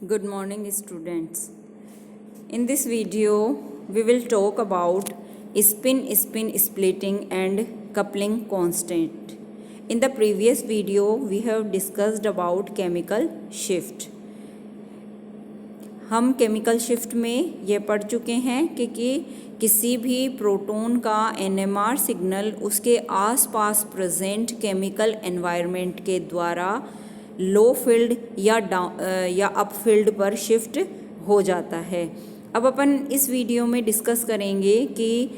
Good morning, students. In this video, we will talk about spin splitting and coupling constant. In the previous video, we have discussed about chemical shift. हम chemical shift में ये पढ़ चुके हैं कि किसी भी प्रोटॉन का NMR सिग्नल उसके आसपास प्रेजेंट केमिकल एनवायरनमेंट के द्वारा लो फील्ड या अप फील्ड पर शिफ्ट हो जाता है। अब अपन इस वीडियो में डिस्कस करेंगे कि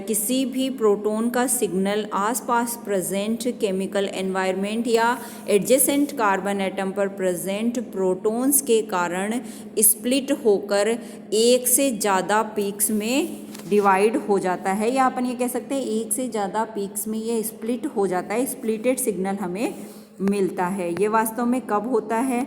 किसी भी प्रोटॉन का सिग्नल आसपास प्रेजेंट केमिकल एनवायरनमेंट या एडजेसेंट कार्बन एटम पर प्रेजेंट प्रोटॉन्स के कारण स्प्लिट होकर एक से ज़्यादा पीक्स में डिवाइड हो जाता है, या अपन ये कह सकते हैं एक से ज़्यादा पीक्स में ये स्प्लिट हो जाता है, स्प्लिटेड सिग्नल हमें मिलता है। ये वास्तव में कब होता है?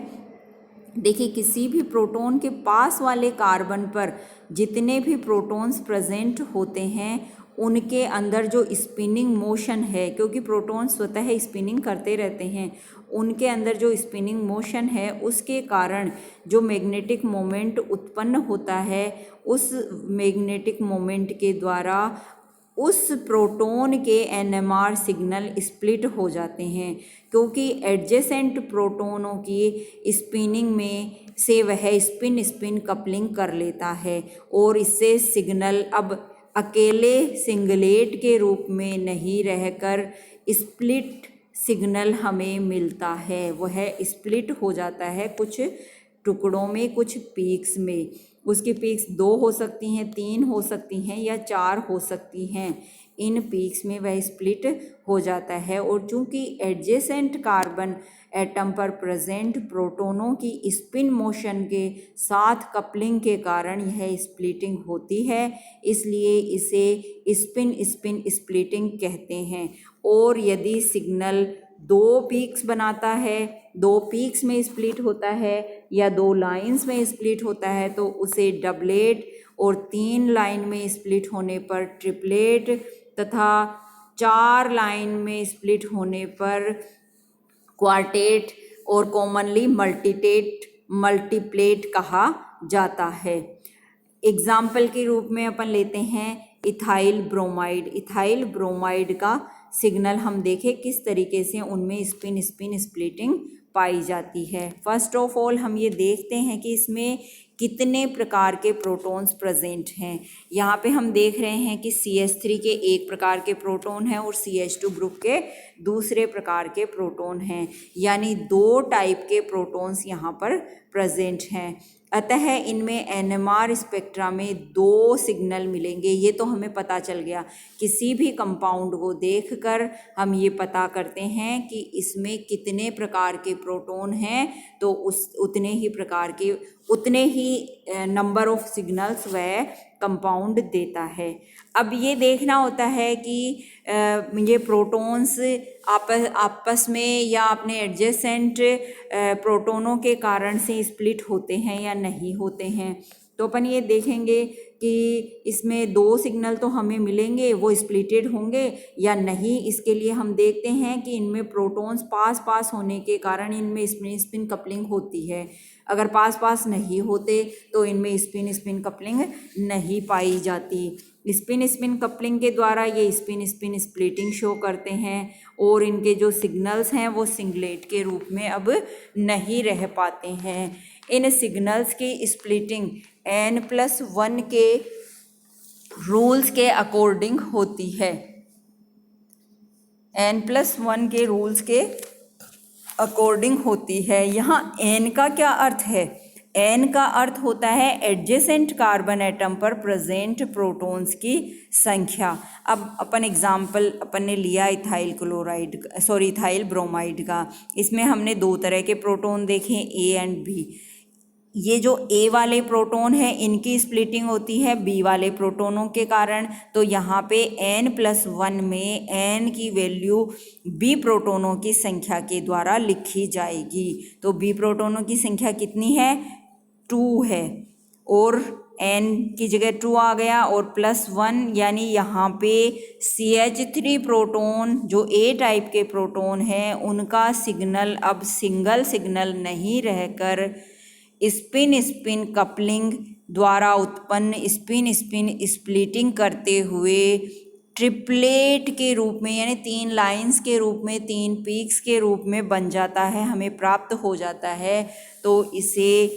देखिए, किसी भी प्रोटॉन के पास वाले कार्बन पर जितने भी प्रोटॉन्स प्रेजेंट होते हैं उनके अंदर जो स्पिनिंग मोशन है, क्योंकि प्रोटॉन स्वतः स्पिनिंग करते रहते हैं, उनके अंदर जो स्पिनिंग मोशन है उसके कारण जो मैग्नेटिक मोमेंट उत्पन्न होता है, उस मैग्नेटिक मोमेंट के द्वारा उस प्रोटॉन के NMR सिग्नल स्प्लिट हो जाते हैं, क्योंकि एडजेसेंट प्रोटॉनों की स्पिनिंग में से वह स्पिन कपलिंग कर लेता है और इससे सिग्नल अब अकेले सिंगलेट के रूप में नहीं रहकर स्प्लिट सिग्नल हमें मिलता है। वह स्प्लिट हो जाता है कुछ टुकड़ों में, कुछ पीक्स में। उसकी पीक्स 2 हो सकती हैं, 3 हो सकती हैं या 4 हो सकती हैं। इन पीक्स में वह स्प्लिट हो जाता है और चूंकि एडजेसेंट कार्बन एटम पर प्रेजेंट प्रोटॉनों की स्पिन मोशन के साथ कपलिंग के कारण यह स्प्लिटिंग होती है, इसलिए इसे स्पिन स्प्लिटिंग कहते हैं। और यदि सिग्नल 2 पीक्स बनाता है, 2 पीक्स में स्प्लिट होता है या 2 लाइंस में स्प्लिट होता है तो उसे डबलेट, और 3 लाइन में स्प्लिट होने पर ट्रिपलेट तथा 4 लाइन में स्प्लिट होने पर क्वार्टेट और कॉमनली मल्टीप्लेट कहा जाता है। एग्जाम्पल के रूप में अपन लेते हैं इथाइल ब्रोमाइड। इथाइल ब्रोमाइड का सिग्नल हम देखें किस तरीके से उनमें स्पिन स्प्लिटिंग पाई जाती है। फर्स्ट ऑफ ऑल हम ये देखते हैं कि इसमें कितने प्रकार के प्रोटॉन्स प्रेजेंट हैं। यहाँ पे हम देख रहे हैं कि CH3 के एक प्रकार के प्रोटॉन हैं और CH2 ग्रुप के दूसरे प्रकार के प्रोटॉन हैं, यानी 2 टाइप के प्रोटॉन्स यहाँ पर प्रेजेंट हैं। अतः इनमें NMR स्पेक्ट्रा में 2 सिग्नल मिलेंगे। ये तो हमें पता चल गया। किसी भी कंपाउंड को देखकर हम ये पता करते हैं कि इसमें कितने प्रकार के प्रोटॉन हैं, तो उतने ही नंबर ऑफ सिग्नल्स वह कंपाउंड देता है। अब ये देखना होता है कि ये प्रोटॉन्स आपस में या अपने एडजेसेंट प्रोटॉनों के कारण से स्प्लिट होते हैं या नहीं होते हैं। तो अपन ये देखेंगे कि इसमें 2 सिग्नल तो हमें मिलेंगे, वो स्प्लिटेड होंगे या नहीं। इसके लिए हम देखते हैं कि इनमें प्रोटॉन्स पास होने के कारण इनमें स्पिन कपलिंग होती है। अगर पास नहीं होते तो इनमें स्पिन कपलिंग नहीं पाई जाती। स्पिन कपलिंग के द्वारा ये स्पिन स्प्लिटिंग शो करते हैं और इनके जो सिग्नल्स हैं वो सिंगलेट के रूप में अब नहीं रह पाते हैं। इन सिग्नल्स की स्प्लिटिंग N+1 के रूल्स के अकॉर्डिंग होती है। N+1 के रूल्स के अकॉर्डिंग होती है। यहाँ N का क्या अर्थ है? N का अर्थ होता है एडजेसेंट कार्बन एटम पर प्रेजेंट प्रोटॉन्स की संख्या। अब अपन ने लिया इथाइल ब्रोमाइड का। इसमें हमने 2 तरह के प्रोटॉन देखे, A एंड B। ये जो A वाले प्रोटॉन है इनकी स्प्लिटिंग होती है B वाले प्रोटॉनों के कारण। तो यहाँ पे N+1 में N की वैल्यू B प्रोटॉनों की संख्या के द्वारा लिखी जाएगी। तो B प्रोटॉनों की संख्या कितनी है? 2 है और N की जगह 2 आ गया और +1, यानी यहाँ पे CH3 प्रोटॉन जो A टाइप के प्रोटॉन हैं उनका सिग्नल अब सिंगल सिग्नल नहीं रहकर स्पिन स्पिन कपलिंग द्वारा उत्पन्न स्पिन स्पिन स्प्लिटिंग करते हुए ट्रिपलेट के रूप में यानी 3 लाइंस के रूप में 3 पीक्स के रूप में बन जाता है, हमें प्राप्त हो जाता है। तो इसे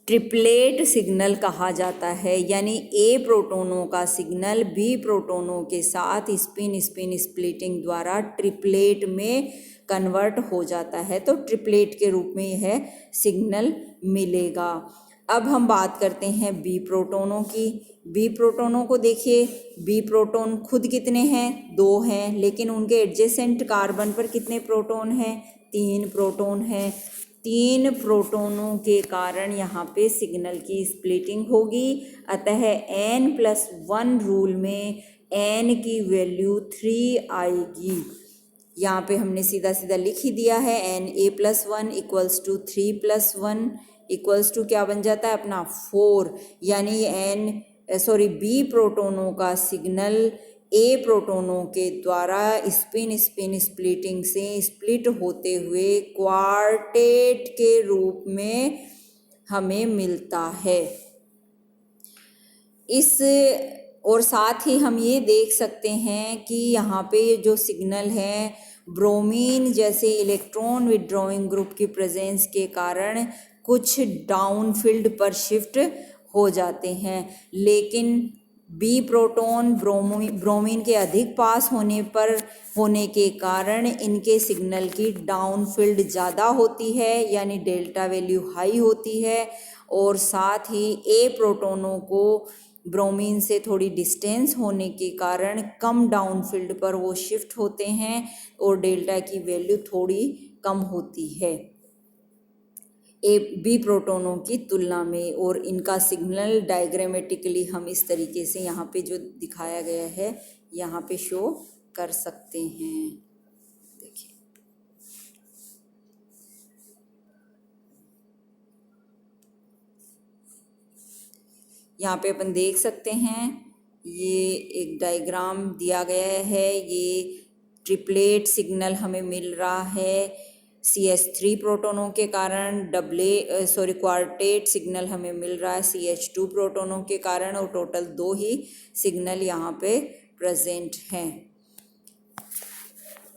ट्रिपलेट सिग्नल कहा जाता है, यानी ए प्रोटोनों का सिग्नल बी प्रोटोनों के साथ स्पिन स्पिन स्प्लिटिंग द्वारा ट्रिपलेट में कन्वर्ट हो जाता है, तो ट्रिपलेट के रूप में यह सिग्नल मिलेगा। अब हम बात करते हैं बी प्रोटोनों की। बी प्रोटोनों को देखिए, बी प्रोटोन खुद कितने हैं? 2 हैं, लेकिन उनके एडजेसेंट कार्बन पर कितने प्रोटोन हैं? 3 प्रोटोन हैं। 3 प्रोटोनों के कारण यहाँ पे सिग्नल की स्प्लिटिंग होगी, अतः n+1 रूल में n की वैल्यू 3 आएगी। यहाँ पे हमने सीधा सीधा लिख ही दिया है, Na+1 = 3+1 = क्या बन जाता है अपना 4, यानी बी प्रोटोनों का सिग्नल ए प्रोटोनों के द्वारा स्पिन स्पिन स्प्लिटिंग से स्प्लिट होते हुए क्वार्टेट के रूप में हमें मिलता है। और साथ ही हम ये देख सकते हैं कि यहाँ पे जो सिग्नल है ब्रोमीन जैसे इलेक्ट्रॉन विड्रॉइंग ग्रुप की प्रेजेंस के कारण कुछ डाउनफील्ड पर शिफ्ट हो जाते हैं, लेकिन बी प्रोटोन ब्रोमीन के अधिक पास होने के कारण इनके सिग्नल की डाउनफील्ड ज़्यादा होती है, यानी डेल्टा वैल्यू हाई होती है। और साथ ही ए प्रोटोनों को ब्रोमीन से थोड़ी डिस्टेंस होने के कारण कम डाउनफील्ड पर वो शिफ्ट होते हैं और डेल्टा की वैल्यू थोड़ी कम होती है बी प्रोटोनों की तुलना में। और इनका सिग्नल डायग्रामेटिकली हम इस तरीके से यहाँ पे जो दिखाया गया है यहाँ पे शो कर सकते हैं। देखिए, यहाँ पे अपन देख सकते हैं, ये एक डायग्राम दिया गया है। ये ट्रिपलेट सिग्नल हमें मिल रहा है CH3 प्रोटोनों के कारण, क्वार्टेट सिग्नल हमें मिल रहा है CH2 प्रोटोनों के कारण, और टोटल 2 ही सिग्नल यहाँ पे प्रेजेंट हैं।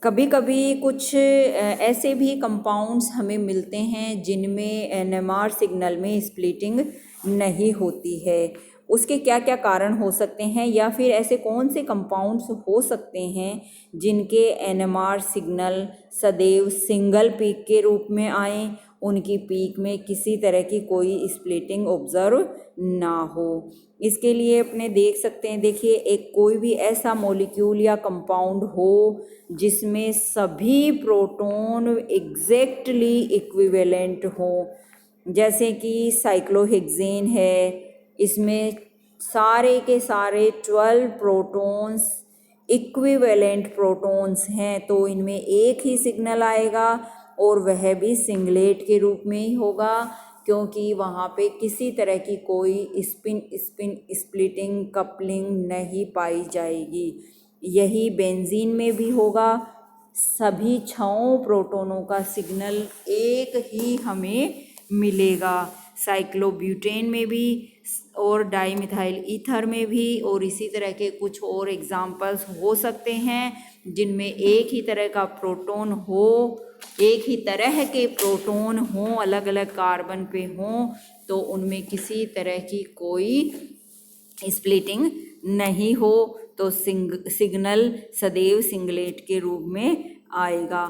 कभी कभी कुछ ऐसे भी कंपाउंड्स हमें मिलते हैं जिनमें NMR सिग्नल में स्प्लिटिंग नहीं होती है। उसके क्या क्या कारण हो सकते हैं, या फिर ऐसे कौन से कंपाउंड्स हो सकते हैं जिनके NMR सिग्नल सदैव सिंगल पीक के रूप में आए, उनकी पीक में किसी तरह की कोई स्प्लिटिंग ऑब्जर्व ना हो। इसके लिए अपने देख सकते हैं, देखिए, एक कोई भी ऐसा मॉलिक्यूल या कंपाउंड हो जिसमें सभी प्रोटोन एग्जैक्टली इक्विवेलेंट हो, जैसे कि साइक्लोहेक्सेन है, इसमें सारे के सारे 12 प्रोटॉन्स इक्विवेलेंट प्रोटॉन्स हैं, तो इनमें एक ही सिग्नल आएगा और वह भी सिंगलेट के रूप में ही होगा, क्योंकि वहाँ पे किसी तरह की कोई स्पिन स्पिन स्प्लिटिंग कपलिंग नहीं पाई जाएगी। यही बेंजीन में भी होगा, सभी 6 प्रोटोनों का सिग्नल एक ही हमें मिलेगा। साइक्लोब्यूटेन में भी और डाईमिथाइल ईथर में भी, और इसी तरह के कुछ और एग्जाम्पल्स हो सकते हैं जिनमें एक ही तरह का प्रोटोन हो, एक ही तरह के प्रोटोन हों, अलग अलग कार्बन पे हों, तो उनमें किसी तरह की कोई स्प्लिटिंग नहीं हो, तो सिग्नल सदैव सिंगलेट के रूप में आएगा।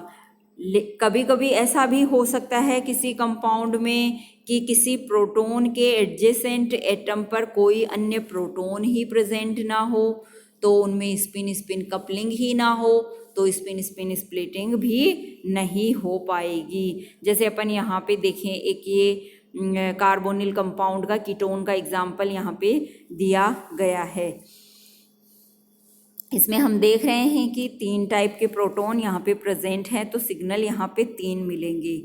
कभी कभी ऐसा भी हो सकता है किसी कंपाउंड में कि किसी प्रोटोन के एडजेसेंट एटम पर कोई अन्य प्रोटोन ही प्रेजेंट ना हो, तो उनमें स्पिन स्पिन कपलिंग ही ना हो, तो स्पिन स्पिन स्प्लिटिंग भी नहीं हो पाएगी। जैसे अपन यहाँ पे देखें, एक ये कार्बोनिल कंपाउंड का कीटोन का एग्जाम्पल यहाँ पे दिया गया है। इसमें हम देख रहे हैं कि 3 टाइप के प्रोटॉन यहाँ पे प्रेजेंट हैं, तो सिग्नल यहाँ पे 3 मिलेंगे,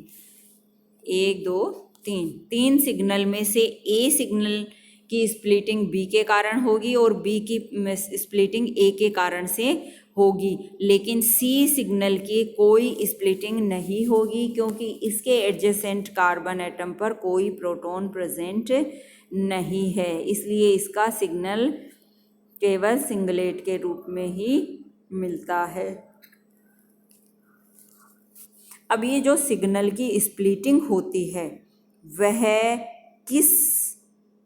1 2 3 सिग्नल में से ए सिग्नल की स्प्लिटिंग बी के कारण होगी और बी की स्प्लिटिंग ए के कारण से होगी, लेकिन सी सिग्नल की कोई स्प्लिटिंग नहीं होगी क्योंकि इसके एडजेसेंट कार्बन एटम पर कोई प्रोटॉन प्रेजेंट नहीं है, इसलिए इसका सिग्नल केवल सिंगलेट के रूप में ही मिलता है। अब ये जो सिग्नल की स्प्लिटिंग होती है वह किस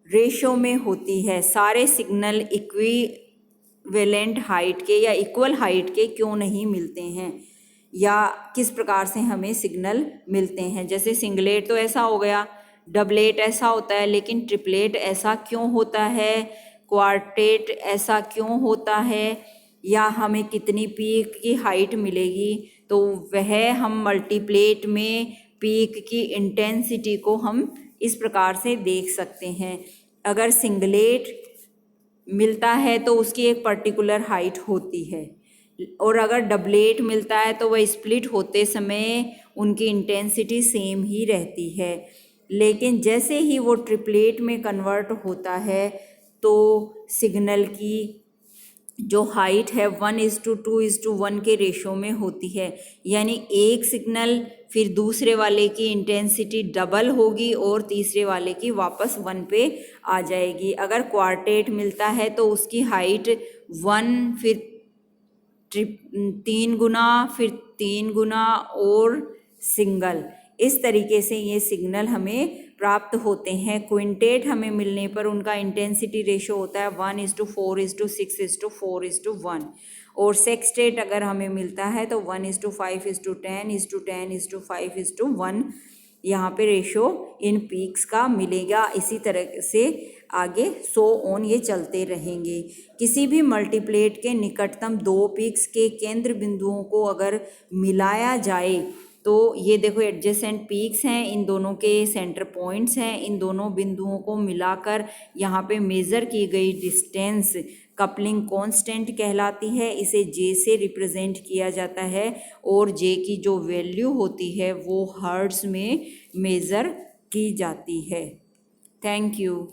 रेशो में होती है? सारे सिग्नल इक्विवेलेंट हाइट के या इक्वल हाइट के क्यों नहीं मिलते हैं, या किस प्रकार से हमें सिग्नल मिलते हैं? जैसे सिंगलेट तो ऐसा हो गया, डबलेट ऐसा होता है, लेकिन ट्रिपलेट ऐसा क्यों होता है, क्वार्टेट ऐसा क्यों होता है, या हमें कितनी पीक की हाइट मिलेगी? तो वह हम मल्टीप्लेट में पीक की इंटेंसिटी को हम इस प्रकार से देख सकते हैं। अगर सिंगलेट मिलता है तो उसकी एक पर्टिकुलर हाइट होती है, और अगर डबलेट मिलता है तो वह स्प्लिट होते समय उनकी इंटेंसिटी सेम ही रहती है। लेकिन जैसे ही वो ट्रिपलेट में कन्वर्ट होता है तो सिग्नल की जो हाइट है 1:2:1 के रेशो में होती है, यानी एक सिग्नल फिर दूसरे वाले की इंटेंसिटी डबल होगी और तीसरे वाले की वापस 1 पे आ जाएगी। अगर क्वार्टेट मिलता है तो उसकी हाइट 1 फिर 3 गुना फिर 3 गुना और सिंगल, इस तरीके से ये सिग्नल हमें प्राप्त होते हैं। क्विंटेट हमें मिलने पर उनका इंटेंसिटी रेशो होता है 1:4:6:4:1, और सेक्सटेट अगर हमें मिलता है तो 1:5:10:10:5:1 यहाँ पे रेशो इन पीक्स का मिलेगा। इसी तरह से आगे सो ऑन ये चलते रहेंगे। किसी भी मल्टीप्लेट के निकटतम दो पीक्स के केंद्र बिंदुओं को अगर मिलाया जाए तो ये देखो एडजेसेंट पीक्स हैं, इन दोनों के सेंटर पॉइंट्स हैं, इन दोनों बिंदुओं को मिलाकर यहाँ पे मेज़र की गई डिस्टेंस कपलिंग कांस्टेंट कहलाती है। इसे जे से रिप्रेजेंट किया जाता है और जे की जो वैल्यू होती है वो हर्ट्ज में मेज़र की जाती है। Thank you.